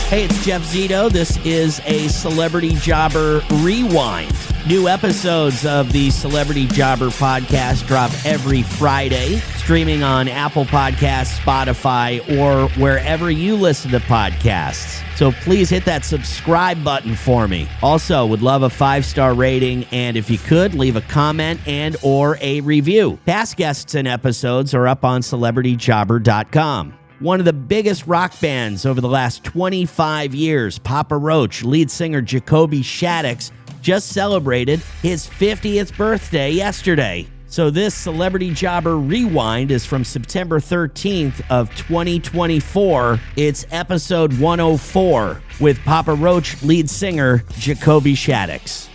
Hey, it's Jeff Zito. This is a Celebrity Jobber Rewind. New episodes of the Celebrity Jobber podcast drop every Friday, streaming on Apple Podcasts, Spotify, or wherever you listen to podcasts. So please hit that subscribe button for me. Also, would love a 5-star rating, and if you could, leave a comment and or a review. Past guests and episodes are up on CelebrityJobber.com. One of the biggest rock bands over the last 25 years, Papa Roach, lead singer Jacoby Shaddix, just celebrated his 50th birthday yesterday. So this Celebrity Jobber Rewind is from September 13th of 2024. It's episode 104 with Papa Roach lead singer Jacoby Shaddix.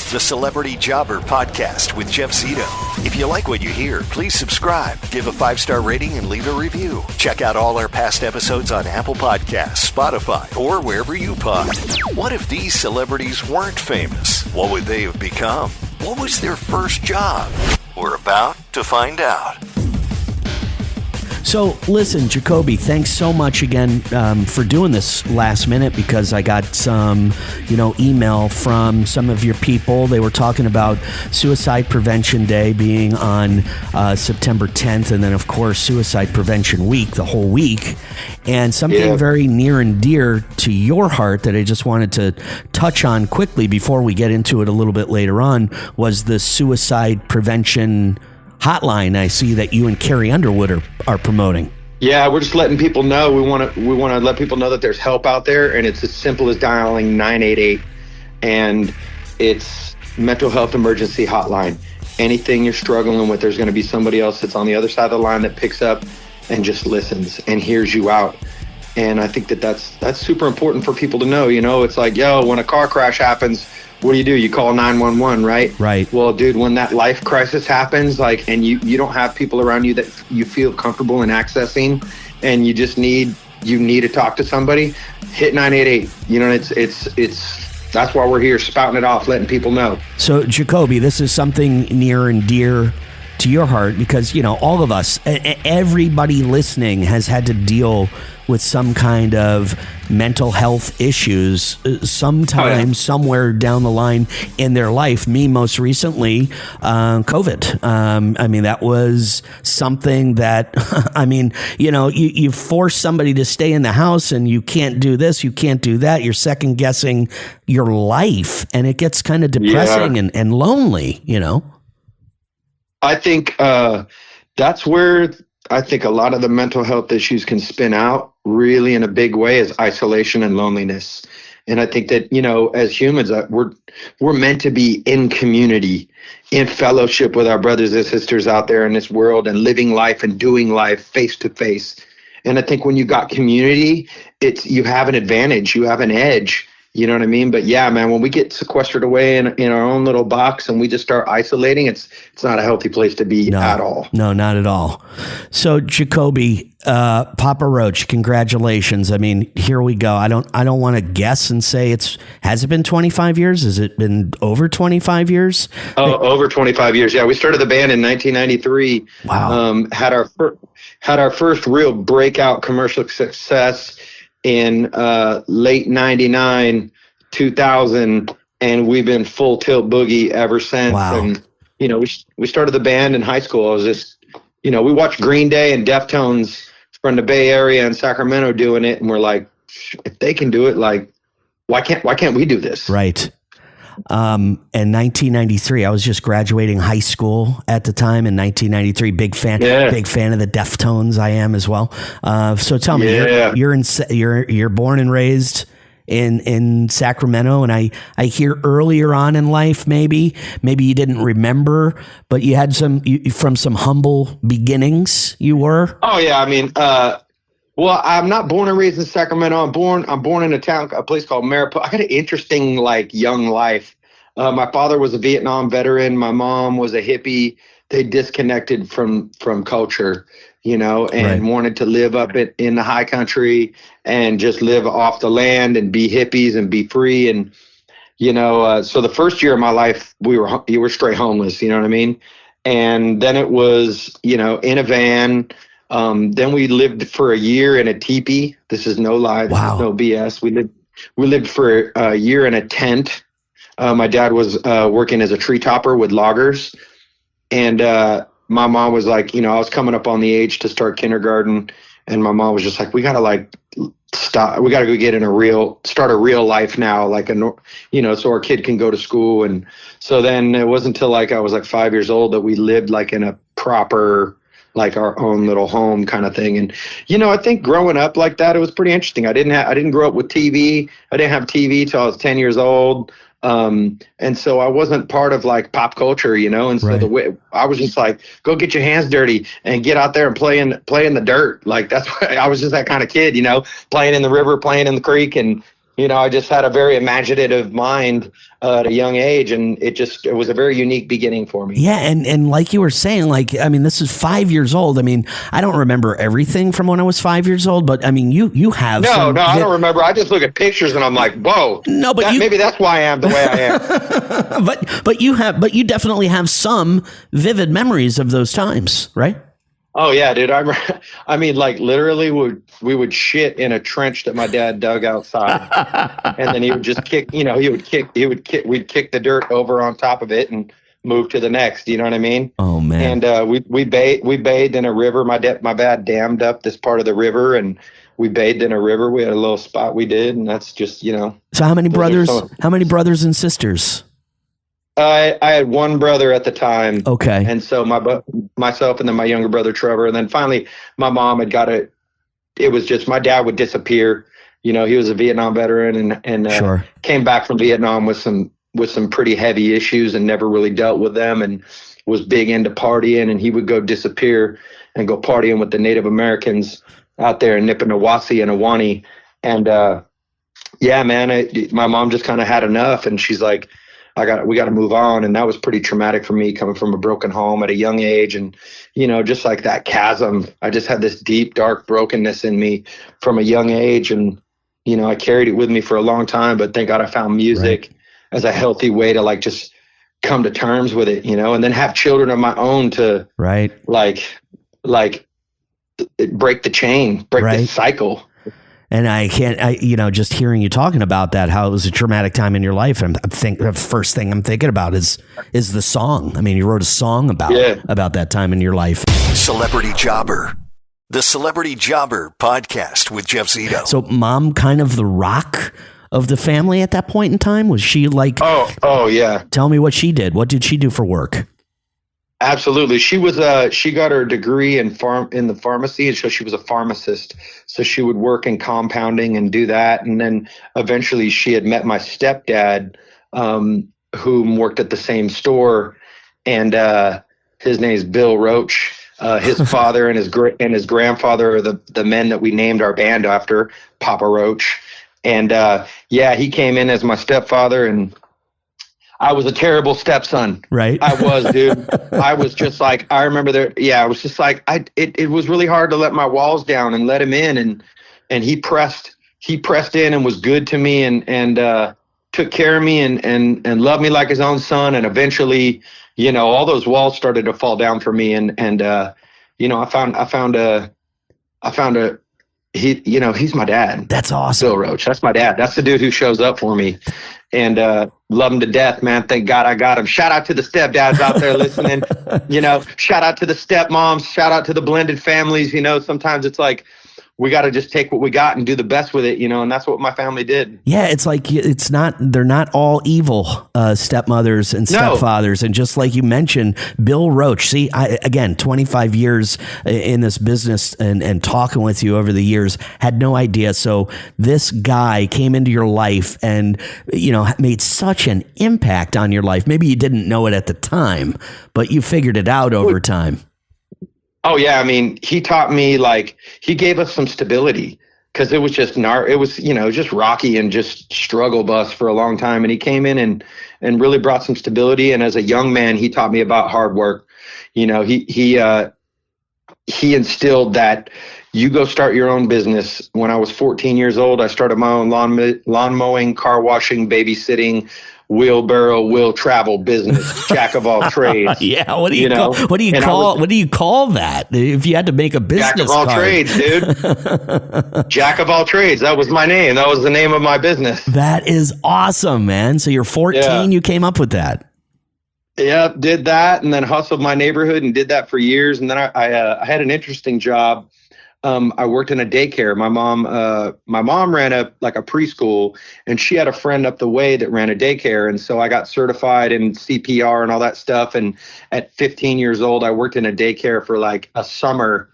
The Celebrity Jobber Podcast with Jeff Zito. If you like what you hear, please subscribe, give a 5-star rating, and leave a review. Check out all our past episodes on Apple Podcasts, Spotify, or wherever you pod. What if these celebrities weren't famous? What would they have become? What was their first job? We're about to find out. So, listen, Jacoby, thanks so much again for doing this last minute, because I got some, email from some of your people. They were talking about Suicide Prevention Day being on September 10th, and then, of course, Suicide Prevention Week, the whole week. And something very near and dear to your heart that I just wanted to touch on quickly before we get into it a little bit later on was the Suicide Prevention hotline I see that you and Carrie Underwood are promoting. Yeah, we're just letting people know. We want to let people know that there's help out there, and it's as simple as dialing 988, and it's mental health emergency hotline. Anything you're struggling with, there's going to be somebody else that's on the other side of the line that picks up and just listens and hears you out. And I think that's super important for people to know. It's like, when a car crash happens, what do? You call 911, right? Right. Well, dude, when that life crisis happens, and you don't have people around you that you feel comfortable in accessing, and you just need to talk to somebody, hit 988. It's that's why we're here, spouting it off, letting people know. So, Jacoby, this is something near and dear to your heart because, all of us, everybody listening has had to deal with some kind of mental health issues sometime, somewhere down the line in their life. Me, most recently, COVID. That was something that, you force somebody to stay in the house and you can't do this, you can't do that. You're second guessing your life, and it gets kind of depressing and lonely, I think that's where I think a lot of the mental health issues can spin out really in a big way is isolation and loneliness. And I think that, as humans, we're meant to be in community, in fellowship with our brothers and sisters out there in this world and living life and doing life face to face. And I think when you got community, you have an advantage, you have an edge. You know what I mean? But yeah, man, when we get sequestered away in our own little box and we just start isolating, it's not a healthy place to be at all. No, not at all. So, Jacoby, Papa Roach, congratulations. Here we go. I don't want to guess and say has it been 25 years? Has it been over 25 years? Oh, over 25 years. Yeah, we started the band in 1993. Wow. Had our first real breakout commercial success in late 99, 2000, and we've been full tilt boogie ever since. Wow. And we started the band in high school. I was just we watched Green Day and Deftones from the Bay Area and Sacramento doing it, and we're like, if they can do it, why can't we do this? Right. In 1993, I was just graduating high school at the time. In 1993, big fan of the Deftones. I am as well. So tell me, you're born and raised in Sacramento, and I hear earlier on in life, maybe you didn't remember, but you had from some humble beginnings. You were. Oh yeah, well, I'm not born and raised in Sacramento. I'm born in a place called Mariposa. I got an interesting, young life. My father was a Vietnam veteran. My mom was a hippie. They disconnected from culture, and wanted to live up in the high country and just live off the land and be hippies and be free. And, so the first year of my life, we were straight homeless, you know what I mean? And then it was, in a van, Then we lived for a year in a teepee. This is no lie. This is no BS. We lived for a year in a tent. My dad was working as a tree topper with loggers. And my mom was like, I was coming up on the age to start kindergarten. And my mom was just like, we got to stop. We got to go start a real life now, so our kid can go to school. And so then it wasn't until I was 5 years old that we lived in a proper, our own little home kind of thing. And, I think growing up like that, it was pretty interesting. I didn't grow up with TV. I didn't have TV till I was 10 years old. And so I wasn't part of pop culture, and so the way I was just go get your hands dirty and get out there and play in the dirt. That's why I was just that kind of kid, playing in the river, playing in the creek. And, I just had a very imaginative mind at a young age, and it was a very unique beginning for me. Yeah. And like you were saying, this is 5 years old. I don't remember everything from when I was 5 years old, but you have. No, I don't remember. I just look at pictures and I'm like, whoa, no, but maybe that's why I am the way I am. but you definitely have some vivid memories of those times, right? Oh yeah, dude. Literally we would shit in a trench that my dad dug outside. And then he would just kick, we'd kick the dirt over on top of it and move to the next, you know what I mean? Oh man. And we bathed in a river. My dad dammed up this part of the river, and we bathed in a river. We had a little spot we did, and that's just, So how many brothers and sisters? I had one brother at the time. Okay. And so myself and then my younger brother, Trevor. And then finally my mom had it was just, my dad would disappear. He was a Vietnam veteran and sure. Came back from Vietnam with some pretty heavy issues and never really dealt with them, and was big into partying, and he would go disappear and go partying with the Native Americans out there in Nippanawasi and Awani. And yeah, man, my mom just kind of had enough, and she's like, we got to move on. And that was pretty traumatic for me, coming from a broken home at a young age. And, just that chasm, I just had this deep, dark brokenness in me from a young age. And, I carried it with me for a long time, but thank God I found music as a healthy way to just come to terms with it, and then have children of my own to break the chain, break the cycle. And just hearing you talking about that, how it was a traumatic time in your life. And the first thing I'm thinking about is the song. You wrote a song about that time in your life. Celebrity Jobber, the Celebrity Jobber podcast with Jeff Zito. So mom, kind of the rock of the family at that point in time? Was she Oh yeah. Tell me what she did. What did she do for work? Absolutely. She was she got her degree in the pharmacy, and so she was a pharmacist. So she would work in compounding and do that. And then eventually she had met my stepdad, who worked at the same store, and his name is Bill Roach. His father and his grandfather are the men that we named our band after, Papa Roach. And he came in as my stepfather, and I was a terrible stepson. Right. I was, dude. I was just I remember I was just it was really hard to let my walls down and let him in. And he pressed in and was good to me and took care of me and loved me like his own son. And eventually, all those walls started to fall down for me. And I found he's my dad. That's awesome. Bill Roach. That's my dad. That's the dude who shows up for me. And love him to death, man. Thank God I got him. Shout out to the stepdads out there listening. Shout out to the stepmoms. Shout out to the blended families. Sometimes it's we got to just take what we got and do the best with it, and that's what my family did. Yeah, they're not all evil stepmothers and stepfathers. No. And just like you mentioned, Bill Roach, see, 25 years in this business and talking with you over the years, had no idea. So this guy came into your life and, made such an impact on your life. Maybe you didn't know it at the time, but you figured it out over time. Oh yeah, he taught me, he gave us some stability, because it was just just rocky and just struggle bus for a long time. And he came in and really brought some stability. And as a young man, he taught me about hard work. He instilled that you go start your own business. When I was 14 years old, I started my own lawn mowing, car washing, babysitting, wheelbarrow, will travel business, jack of all trades. Yeah. What do you know? call, what do you And call, what do you call that? If you had to make a business jack of all card? trades, dude. Jack of all trades. That was my name. That was the name of my business. That is awesome, man. So you're 14, you came up with that. Yeah, did that, and then hustled my neighborhood and did that for years. And then I had an interesting job. I worked in a daycare. My mom ran a preschool, and she had a friend up the way that ran a daycare. And so I got certified in CPR and all that stuff. And at 15 years old, I worked in a daycare for like a summer,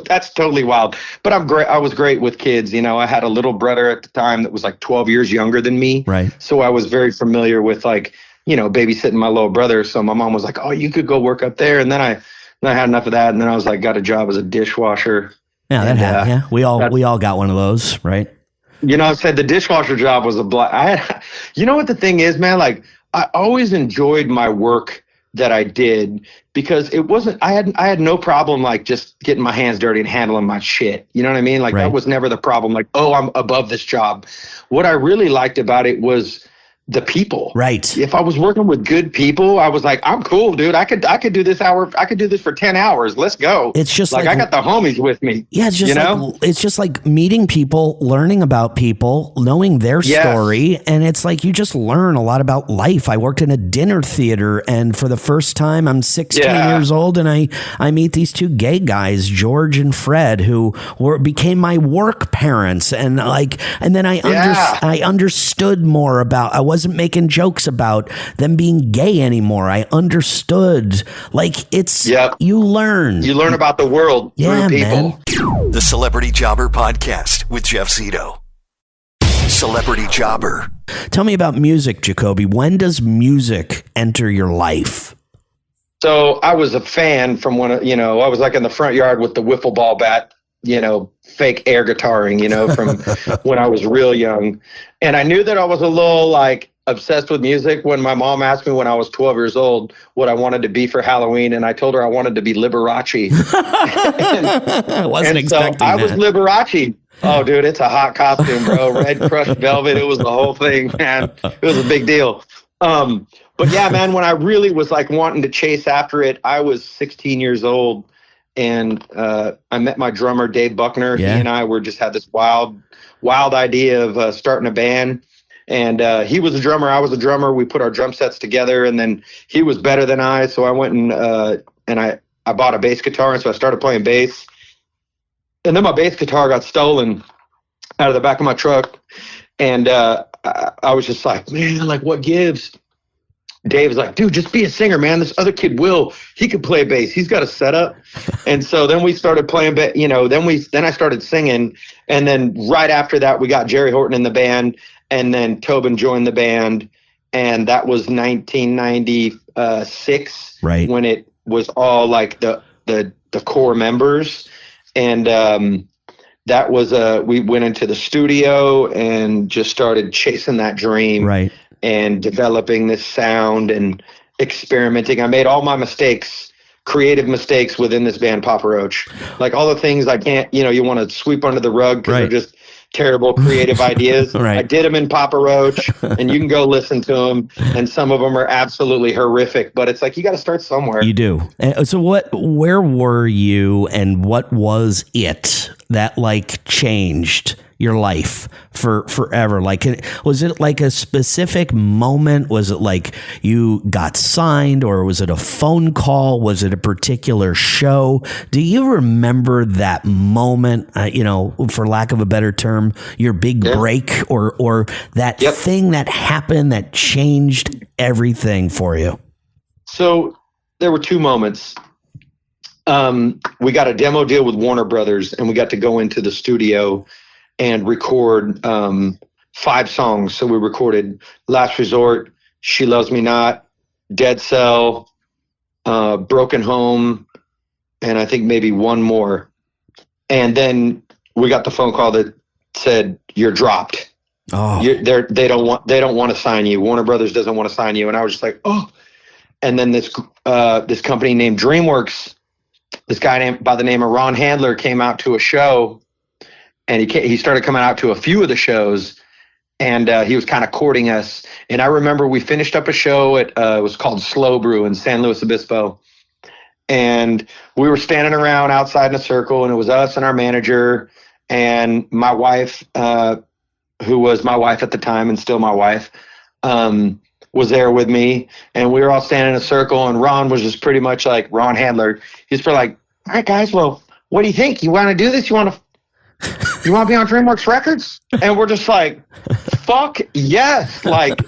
that's totally wild. But I'm great. I was great with kids. You know, I had a little brother at the time that was like 12 years younger than me. Right. So I was very familiar with babysitting my little brother. So my mom was like, "Oh, you could go work up there." And then I had enough of that, and then I was like, got a job as a dishwasher. Yeah, that happened. Yeah, we all got one of those, right? I said the dishwasher job was you know what the thing is, man? Like, I always enjoyed my work that I did because it wasn't. I had no problem like just getting my hands dirty and handling my shit. You know what I mean? Like that was never the problem. Like, oh, I'm above this job. What I really liked about it was the people. Right. If I was working with good people, I was like, I'm cool, dude. I could do this hour. I could do this for 10 hours. Let's go. It's just like I got the homies with me. Yeah. It's just it's just like meeting people, learning about people, knowing their story. And it's like, you just learn a lot about life. I worked in a dinner theater, and for the first time, I'm 16 years old, and I meet these two gay guys, George and Fred, who became my work parents. And then I understood more about, I wasn't making jokes about them being gay anymore. I understood. You learn about the world through people. Man. The Celebrity Jobber Podcast with Jeff Zito. Celebrity Jobber. Tell me about music, Jacoby. When does music enter your life? So I was a fan from when, I was like in the front yard with the wiffle ball bat, fake air guitaring, from when I was real young. And I knew that I was a little obsessed with music when my mom asked me when I was 12 years old what I wanted to be for Halloween. And I told her I wanted to be Liberace. I wasn't expecting I that. was Liberace. Oh, dude, it's a hot costume, bro. Red crushed velvet. It was the whole thing, man. It was a big deal. But yeah, man, when I really was wanting to chase after it, I was 16 years old. And I met my drummer, Dave Buckner. Yeah. He and I had this wild idea of starting a band. And he was a drummer. I was a drummer. We put our drum sets together, and then he was better than I. So I went and I bought a bass guitar. And so I started playing bass. And then my bass guitar got stolen out of the back of my truck. And I was just like, man, what gives? Dave was like, dude, just be a singer, man. This other kid he could play bass. He's got a setup. And so then we started playing, then I started singing. And then right after that, we got Jerry Horton in the band, and then Tobin joined the band. And that was 1996, right, when it was all the core members. And that was we went into the studio and just started chasing that dream. Right. And developing this sound and experimenting. I made all my creative mistakes within this band, Papa Roach. All the things I can't, you want to sweep under the rug because they're just terrible creative ideas. Right. I did them in Papa Roach, and you can go listen to them, and some of them are absolutely horrific, but it's you got to start somewhere. You do. So where were you, and what was it that changed your life for forever? Was it a specific moment? Was it you got signed, or was it a phone call? Was it a particular show? Do you remember that moment, for lack of a better term, your big break, or that thing that happened that changed everything for you? So there were two moments. We got a demo deal with Warner Brothers, and we got to go into the studio and record 5 songs. So we recorded Last Resort, She Loves Me Not, Dead Cell, Broken Home, and I think maybe one more. And then we got the phone call that said, you're dropped. Oh. They don't want to sign you. Warner Brothers doesn't want to sign you. And I was just like, oh. And then this company named DreamWorks, this guy by the name of Ron Handler came out to a show. And he started coming out to a few of the shows, and he was kind of courting us. And I remember we finished up a show at it was called Slow Brew in San Luis Obispo, and we were standing around outside in a circle, and it was us and our manager and my wife, who was my wife at the time and still my wife, was there with me, and we were all standing in a circle, and Ron was just pretty much like, Ron Handler, he's pretty like, all right, guys, well, what do you think? You want to do this? You want to be on DreamWorks Records? And we're just like, fuck yes. Like,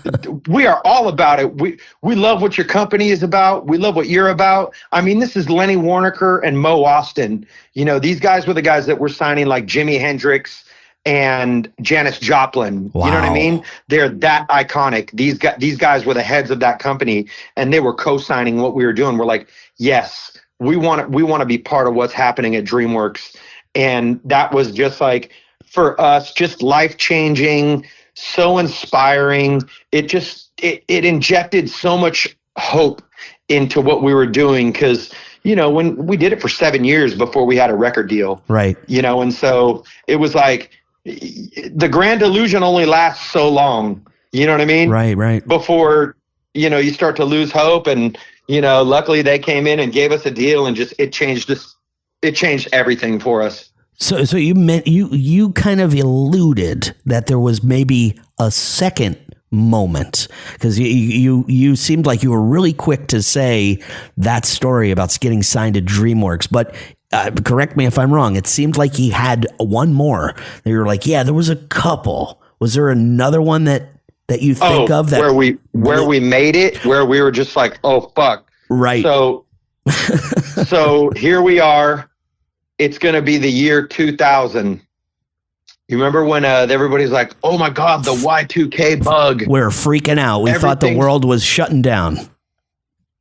we are all about it. We love what your company is about. We love what you're about. I mean, this is Lenny Waronker and Mo Austin. You know, these guys were the guys that were signing like Jimi Hendrix and Janis Joplin. Wow. You know what I mean? They're that iconic. These guys were the heads of that company, and they were co-signing what we were doing. We're like, yes, we want to be part of what's happening at DreamWorks. And that was just like, for us, just life-changing, so inspiring. It injected so much hope into what we were doing, because, you know, when we did it for 7 years before we had a record deal. Right. You know, and so it was like, the grand illusion only lasts so long. You know what I mean? Right. Before, you know, you start to lose hope. And, you know, luckily they came in and gave us a deal, and just, it changed everything for us. So you meant you kind of alluded that there was maybe a second moment, because you seemed like you were really quick to say that story about getting signed to DreamWorks, but correct me if I'm wrong. It seemed like he had one more. You were like, yeah, there was a couple. Was there another one that you think of that where we made it, where we were just like, oh fuck, right? So here we are. It's going to be the year 2000. You remember when everybody's like, oh my God, the Y2K bug. We're freaking out. We thought the world was shutting down.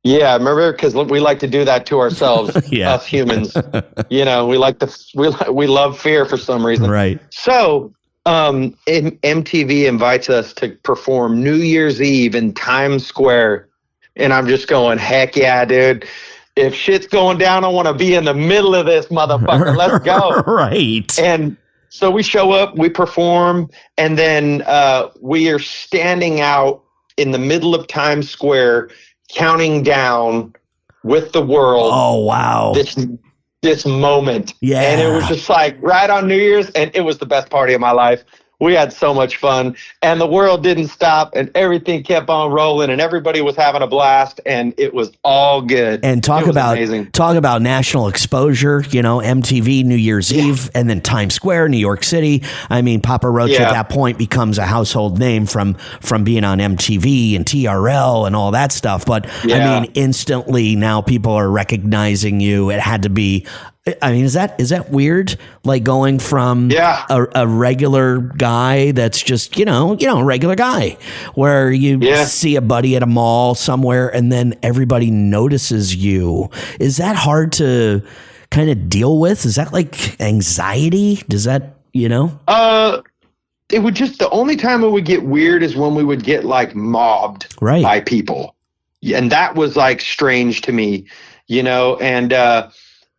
Yeah, remember? Because we like to do that to ourselves, yeah. Us humans. You know, we love fear for some reason. Right. So MTV invites us to perform New Year's Eve in Times Square. And I'm just going, heck yeah, dude. If shit's going down, I want to be in the middle of this motherfucker. Let's go. Right. And so we show up, we perform, and then we are standing out in the middle of Times Square, counting down with the world. Oh, wow. This moment. Yeah. And it was just like right on New Year's, and it was the best party of my life. We had so much fun, and the world didn't stop, and everything kept on rolling, and everybody was having a blast, and it was all good. And talk about national exposure, you know, MTV New Year's Eve, and then Times Square, New York City. I mean, Papa Roach at that point becomes a household name from being on MTV and TRL and all that stuff. But I mean, instantly now people are recognizing you. It had to be. I mean, is that weird? Like going from a regular guy that's just, you know, a regular guy, where you see a buddy at a mall somewhere and then everybody notices you. Is that hard to kind of deal with? Is that like anxiety? Does that, you know? It would just, the only time it would get weird is when we would get like mobbed by people. And that was like strange to me, you know, and,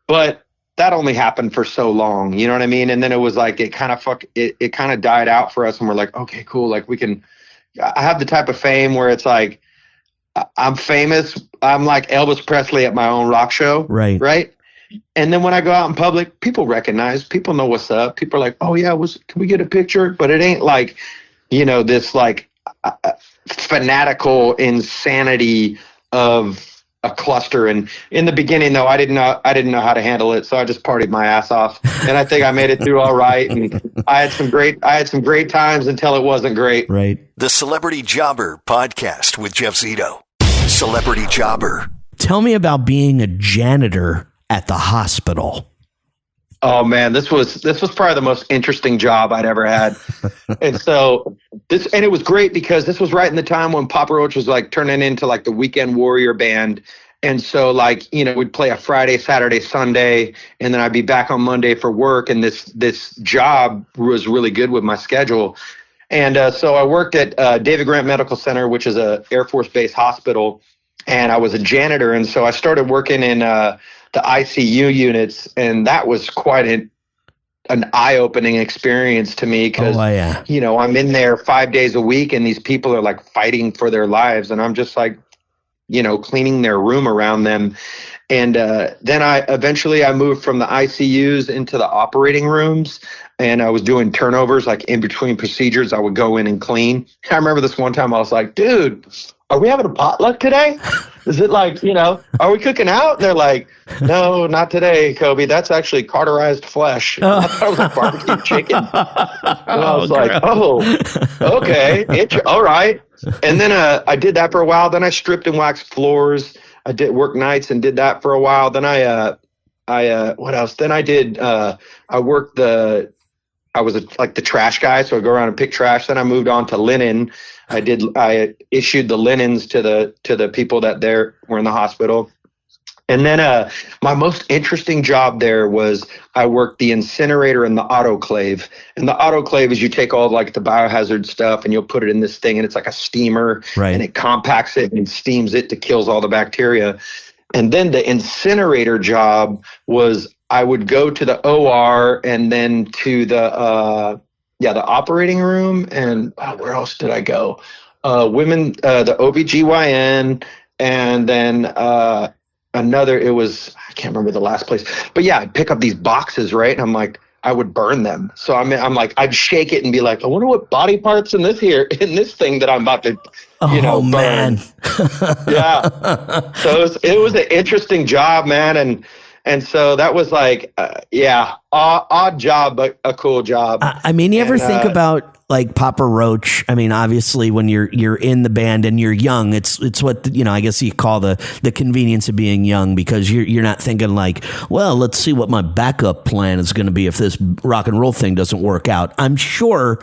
but that only happened for so long, you know what I mean? And then it was like, it kind of died out for us, and we're like, okay, cool. Like I have the type of fame where it's like, I'm famous. I'm like Elvis Presley at my own rock show. Right. And then when I go out in public, people recognize, people know what's up. People are like, oh yeah, can we get a picture? But it ain't like, you know, this like fanatical insanity of a cluster. And in the beginning though, I didn't know how to handle it, so I just partied my ass off, and I think I made it through all right. And I had some great times until it wasn't great. Right. The Celebrity Jobber Podcast with Jeff Zito. Celebrity Jobber. Tell me about being a janitor at the hospital. Oh man, this was probably the most interesting job I'd ever had. And so it was great because this was right in the time when Papa Roach was like turning into like the Weekend Warrior band. And so like, you know, we'd play a Friday, Saturday, Sunday, and then I'd be back on Monday for work. And this job was really good with my schedule. And so I worked at David Grant Medical Center, which is a Air Force Base hospital. And I was a janitor. And so I started working in the ICU units, and that was quite an eye-opening experience to me because, you know, I'm in there 5 days a week and these people are like fighting for their lives. And I'm just like, you know, cleaning their room around them. And then I moved from the ICUs into the operating rooms, and I was doing turnovers, like in between procedures. I would go in and clean. I remember this one time I was like, dude, are we having a potluck today? Is it like, you know, are we cooking out? And they're like, no, not today, Kobe. That's actually cauterized flesh. I thought it was like barbecue chicken. And I was like, oh, okay. All right. And then I did that for a while. Then I stripped and waxed floors. I did work nights and did that for a while. Then I what else? Then I did, I was like the trash guy. So I go around and pick trash. Then I moved on to linen. I issued the linens to the people that were in the hospital. And then my most interesting job there was I worked the incinerator and the autoclave. And the autoclave is you take all like the biohazard stuff and you'll put it in this thing and it's like a steamer, and it compacts it and steams it to kills all the bacteria. And then the incinerator job was I would go to the OR and then to the operating room. And where else did I go? The OBGYN, and then I can't remember the last place, but yeah, I'd pick up these boxes, right? And I'm like, I would burn them. So I'm like, I'd shake it and be like, I wonder what body parts in this thing that I'm about to, burn. Man. Yeah. So it was an interesting job, man. And so that was like, odd job, but a cool job. I mean, you ever think about like Papa Roach? I mean, obviously when you're in the band and you're young, it's what, I guess you call the convenience of being young, because you're not thinking like, well, let's see what my backup plan is going to be if this rock and roll thing doesn't work out. I'm sure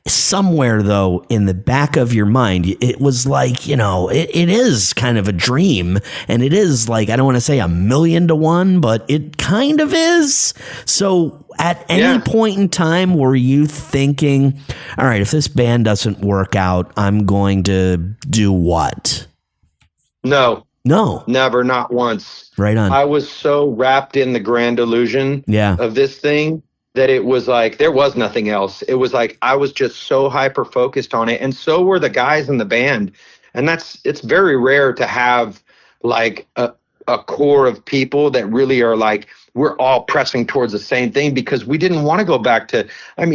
somewhere though in the back of your mind it was like, it is kind of a dream, and it is like, I don't want to say 1,000,000 to 1, but it kind of is. So at any point in time were you thinking, all right, if this band doesn't work out, I'm going to do what? No, never, not once. Right on. I was so wrapped in the grand illusion of this thing that it was like there was nothing else. It was like I was just so hyper focused on it, and so were the guys in the band. And it's very rare to have like a core of people that really are like, we're all pressing towards the same thing, because we didn't want to go back to, I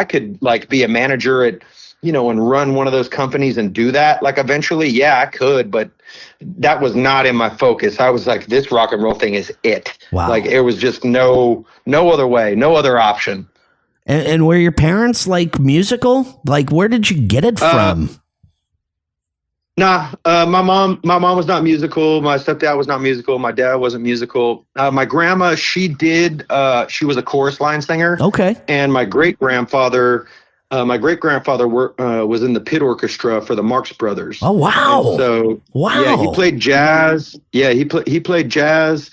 could like be a manager at, and run one of those companies and do that. Like eventually, I could, but that was not in my focus. I was like, this rock and roll thing is it. Wow. Like it was just no other way, no other option. And were your parents like musical? Like, where did you get it from? My mom was not musical. My stepdad was not musical. My dad wasn't musical. My grandma, she was a chorus line singer. Okay. And my great grandfather was in the pit orchestra for the Marx Brothers. Oh, wow. And so, yeah, he played jazz. Yeah, he played jazz.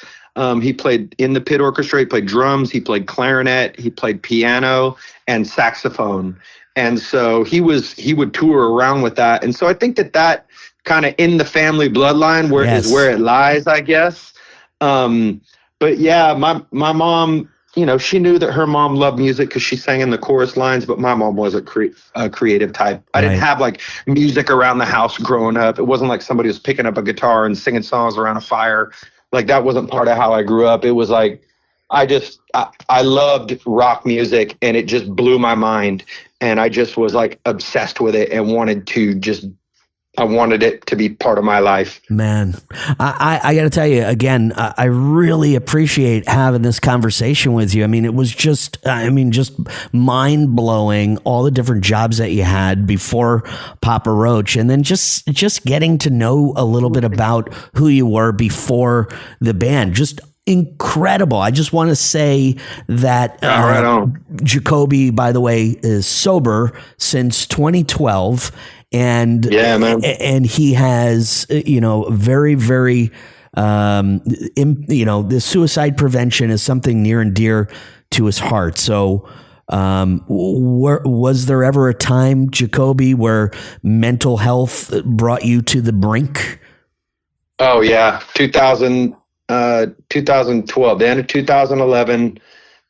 He played in the pit orchestra. He played drums. He played clarinet. He played piano and saxophone. And so he would tour around with that. And so I think that kind of in the family bloodline is where it lies, I guess. But yeah, my mom, she knew that her mom loved music because she sang in the chorus lines, but my mom was a creative type. I didn't have like music around the house growing up. It wasn't like somebody was picking up a guitar and singing songs around a fire. Like that wasn't part of how I grew up. It was like, I loved rock music, and it just blew my mind. And I just was like obsessed with it and I wanted it to be part of my life. Man, I got to tell you again, I really appreciate having this conversation with you. I mean, it was just mind blowing, all the different jobs that you had before Papa Roach, and then just getting to know a little bit about who you were before the band. Just incredible. I just want to say that Jacoby, by the way, is sober since 2012. And and he has, very, very, the suicide prevention is something near and dear to his heart. So was there ever a time, Jacoby, where mental health brought you to the brink? Oh, yeah. 2012, the end of 2011,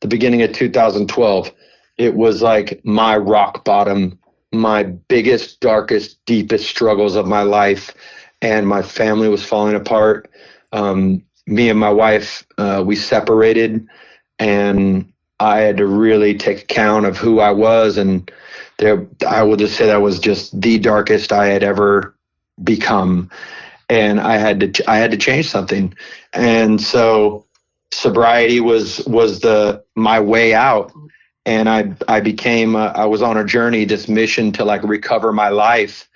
the beginning of 2012. It was like my rock bottom, my biggest, darkest, deepest struggles of my life. And my family was falling apart. Me and my wife, we separated, and I had to really take account of who I was. And I will just say that was just the darkest I had ever become. And I had to change something. And so sobriety was my way out. And I became, I was on a journey, this mission to like recover my life.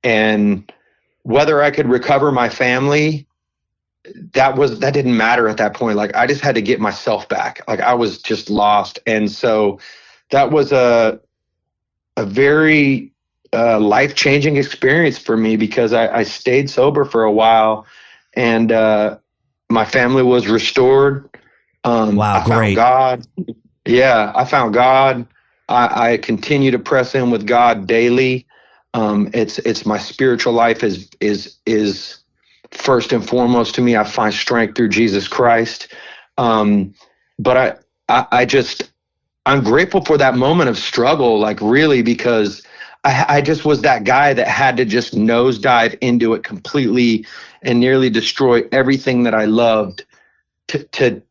And whether I could recover my family, that didn't matter at that point. Like I just had to get myself back. Like I was just lost. And so that was a very life-changing experience for me, because I stayed sober for a while, and my family was restored. Wow, I great. found God. Yeah, I found God. I continue to press in with God daily. It's my spiritual life is first and foremost to me. I find strength through Jesus Christ. But I'm grateful for that moment of struggle, like really, because I just was that guy that had to just nosedive into it completely and nearly destroy everything that I loved to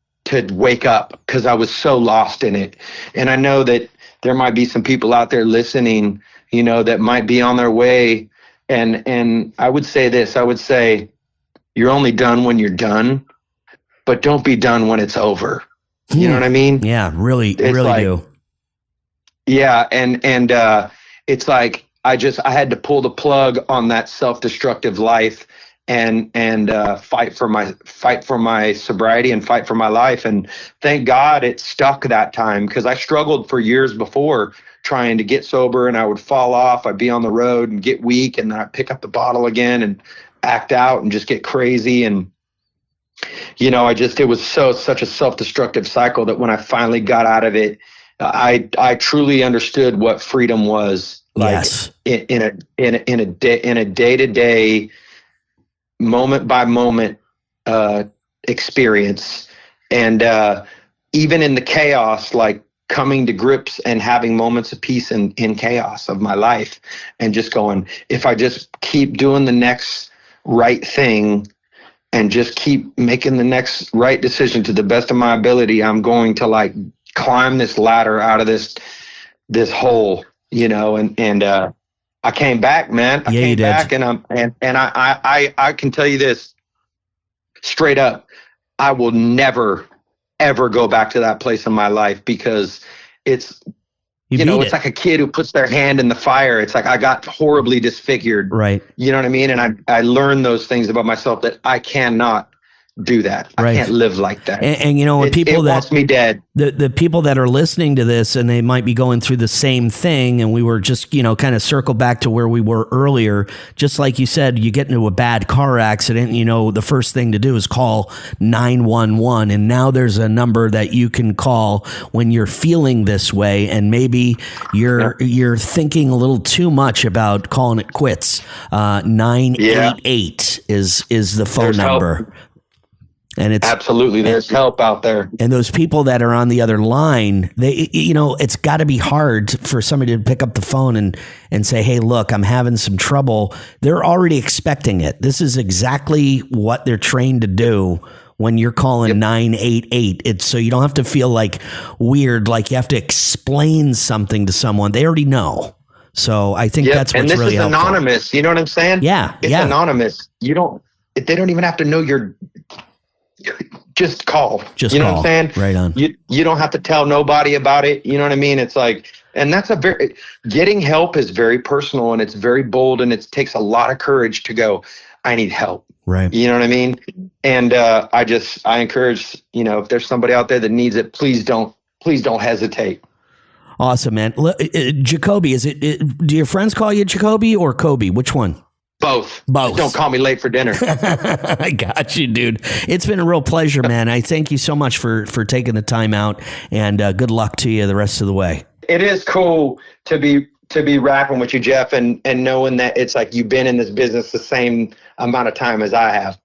wake up, because I was so lost in it. And I know that there might be some people out there listening, that might be on their way. And I would say this, I would say, you're only done when you're done, but don't be done when it's over. You know what I mean? Yeah, really do. Yeah. And it's like, I had to pull the plug on that self-destructive life and fight for my sobriety and fight for my life. And thank God it stuck that time, because I struggled for years before trying to get sober, and I would fall off. I'd be on the road and get weak, and then I'd pick up the bottle again and act out and just get crazy. And it was such a self-destructive cycle that when I finally got out of it, I truly understood what freedom was. Like, yes. in a day-to-day, moment by moment experience. And even in the chaos, like coming to grips and having moments of peace in chaos of my life, and just going, if I just keep doing the next right thing and just keep making the next right decision to the best of my ability, I'm going to like climb this ladder out of this hole, and I came back, man. I came back, and I can tell you this straight up. I will never, ever go back to that place in my life, because it's, it's like a kid who puts their hand in the fire. It's like I got horribly disfigured. Right. You know what I mean? And I learned those things about myself, that I cannot do that. Right. I can't live like that. And when people it wants me dead. The people that are listening to this, and they might be going through the same thing, and we were just, kind of circle back to where we were earlier. Just like you said, you get into a bad car accident, the first thing to do is call 911. And now there's a number that you can call when you're feeling this way, and maybe you're thinking a little too much about calling it quits. 988 is the phone number. Help. And it's absolutely, there's help out there. And those people that are on the other line, they, it's got to be hard for somebody to pick up the phone and say, hey, look, I'm having some trouble. They're already expecting it. This is exactly what they're trained to do when you're calling 988. It's so you don't have to feel like weird, like you have to explain something to someone. They already know. So I think that's what's really helpful. And this is anonymous. You know what I'm saying? Yeah. It's anonymous. They don't even have to know just call. Just you know call. What I'm saying? Right on. You don't have to tell nobody about it. You know what I mean? It's like, and that's getting help is very personal, and it's very bold, and it takes a lot of courage to go, I need help. Right. You know what I mean? And I encourage, if there's somebody out there that needs it, please don't hesitate. Awesome, man. Jacoby, do your friends call you Jacoby or Kobe? Which one? Both. Don't call me late for dinner. I got you, dude. It's been a real pleasure, man. I thank you so much for taking the time out, and good luck to you the rest of the way. It is cool to be rapping with you, Jeff, and knowing that it's like you've been in this business the same amount of time as I have.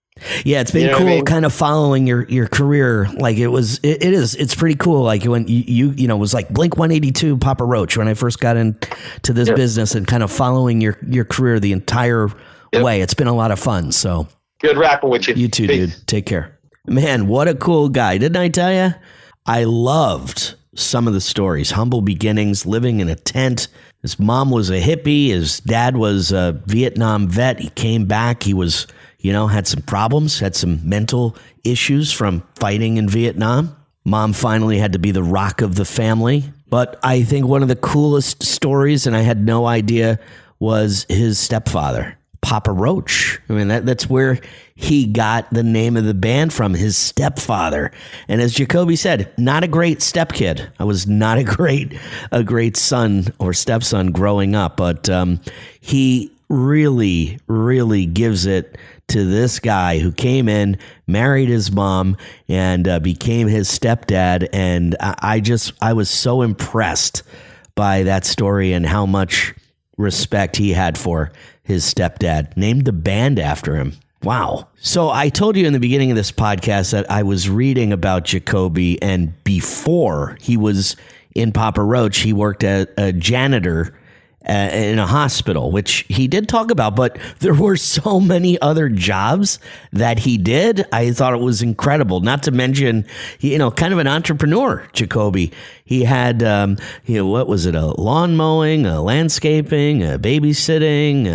Yeah, it's been cool kind of following your career. Like it's pretty cool. Like when you it was like Blink 182, Papa Roach when I first got into this business and kind of following your career the entire way. It's been a lot of fun. So good rapping with you. You too, dude. Take care. Man, what a cool guy. Didn't I tell you? I loved some of the stories. Humble beginnings, living in a tent. His mom was a hippie. His dad was a Vietnam vet. He came back. He was, had some problems, had some mental issues from fighting in Vietnam. Mom finally had to be the rock of the family. But I think one of the coolest stories, and I had no idea, was his stepfather, Papa Roach. I mean, that's where he got the name of the band from, his stepfather. And as Jacoby said, not a great stepkid. I was not a great son or stepson growing up, but he really, really gives it to this guy who came in, married his mom, and became his stepdad. And I was so impressed by that story and how much respect he had for his stepdad. Named the band after him. Wow. So I told you in the beginning of this podcast that I was reading about Jacoby, and before he was in Papa Roach, he worked as a janitor in a hospital, which he did talk about, but there were so many other jobs that he did. I thought it was incredible. Not to mention, kind of an entrepreneur, Jacoby. He had, what was it? A lawn mowing, a landscaping, a babysitting,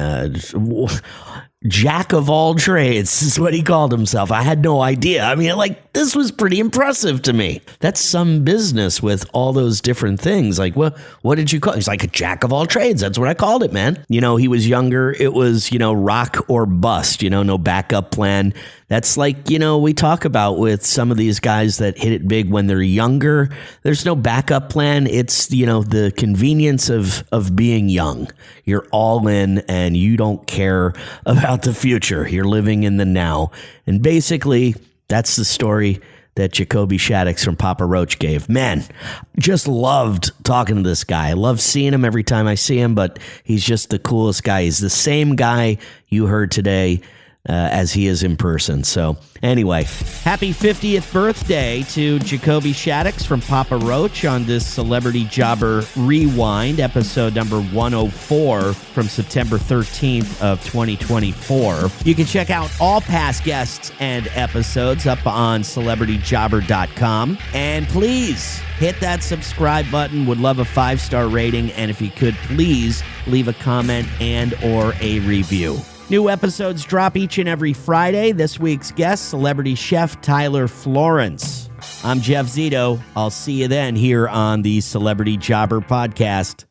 jack of all trades is what he called himself. I had no idea. I mean, this was pretty impressive to me. That's some business with all those different things. Like, well, what did you call it? He's like a jack of all trades. That's what I called it, man. He was younger. It was, rock or bust, no backup plan. That's like, we talk about with some of these guys that hit it big when they're younger. There's no backup plan. It's, the convenience of being young. You're all in and you don't care about the future. You're living in the now. And basically, that's the story that Jacoby Shaddix from Papa Roach gave. Man, just loved talking to this guy. I love seeing him every time I see him, but he's just the coolest guy. He's the same guy you heard today as he is in person. So anyway, happy 50th birthday to Jacoby Shaddix from Papa Roach on this Celebrity Jobber Rewind, episode number 104 from September 13th of 2024. You can check out all past guests and episodes up on celebrityjobber.com. And please hit that subscribe button. Would love a 5-star rating. And if you could, please leave a comment and or a review. New episodes drop each and every Friday. This week's guest, celebrity chef Tyler Florence. I'm Jeff Zito. I'll see you then here on the Celebrity Jobber Podcast.